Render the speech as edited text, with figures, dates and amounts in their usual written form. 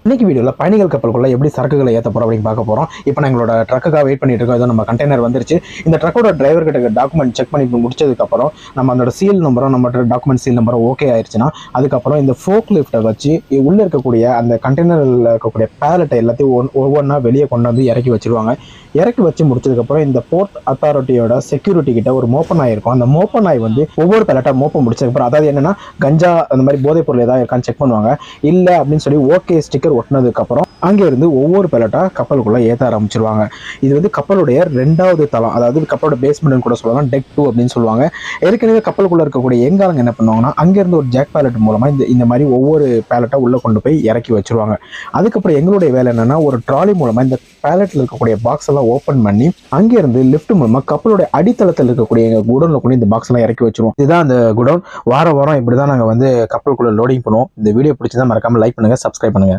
இன்னைக்கு வீடியோல பயணிகள் கப்பலுக்குள்ள எப்படி சரக்குகளை ஏற்ற போறோம் அப்படின்னு பார்க்க போறோம். இப்போ நான் எங்களோட ட்ரக்குக்காக வெயிட் பண்ணிட்டு இருக்கோம். ஏதோ நம்ம கண்டெய்னர் வந்துருச்சு. இந்த ட்ரக்கோட டிரைவர் கிட்ட டாக்குமெண்ட் செக் பண்ணி முடிச்சதுக்கு அப்புறம் நம்ம அதோட சீல் நம்பரும் நம்ம டாக்குமெண்ட் சீல் நம்பரும் ஓகே ஆயிடுச்சுன்னா அதுக்கப்புறம் இந்த ஃபோக் லிஃப்ட்டை வச்சு உள்ள இருக்கக்கூடிய அந்த கண்டெய்னரில் இருக்கக்கூடிய பேலட்டை எல்லாத்தையும் ஒவ்வொன்றா வெளியே கொண்டு வந்து இறக்கி வச்சிருவாங்க. இறக்கி வச்சு முடிச்சதுக்கப்புறம் இந்த போர்ட் அத்தாரிட்டியோட செக்யூரிட்டி கிட்ட ஒரு மோப்ப நாய் இருக்கும். அந்த மோப்ப நாய் வந்து ஒவ்வொரு பேலட்டா மோப்ப முடிச்சதுக்கப்புறம், அதாவது என்னன்னா கஞ்சா அந்த மாதிரி போதைப் பொருள் ஏதாவது இருக்கான்னு செக் பண்ணுவாங்க. இல்லை அப்படின்னு சொல்லி ஓகே ஸ்டிக்கர் ஒட்டினதுக்கு அப்புறம் அங்கே இருந்து ஒவ்வொரு பேலட்டா கப்பலுக்குள்ள ஏற்ற ஆரம்பிச்சிருவாங்க. இது வந்து கப்பலுடைய 2வது தளம், அதாவது கப்பலோட பேஸ்மெண்ட் கூட சொல்லுவாங்க, டெக் 2 அப்படின்னு சொல்லுவாங்க. ஏற்கனவே கப்பலுக்குள்ள இருக்கக்கூடிய எங்காலங்க என்ன பண்ணுவாங்கன்னா அங்கேருந்து ஒரு ஜாக் பேலட் மூலமா இந்த மாதிரி ஒவ்வொரு பேலட்டா உள்ள கொண்டு போய் இறக்கி வச்சிருவாங்க. அதுக்கப்புறம் எங்களுடைய வேலை என்னன்னா ஒரு ட்ராலி மூலமா இந்த பேலட்ல இருக்கக்கூடிய பாக்ஸ் எல்லாம் ஓப்பன் பண்ணி அங்கிருந்து லிஃப்ட் மூலமா கப்பலோட அடித்தளத்தில் இருக்கக்கூடிய எங்க குடோன்ல கொண்டு இந்த பாக்ஸ் எல்லாம் இறக்கி வச்சிருவோம். இதுதான் அந்த குடோன். வாரம் இப்படிதான் நாங்க வந்து கப்பலுக்குள்ள லோடிங் பண்ணுவோம். இந்த வீடியோ பிடிச்சதா மறக்காம லைக் பண்ணுங்க, சப்ஸ்கிரைப் பண்ணுங்க.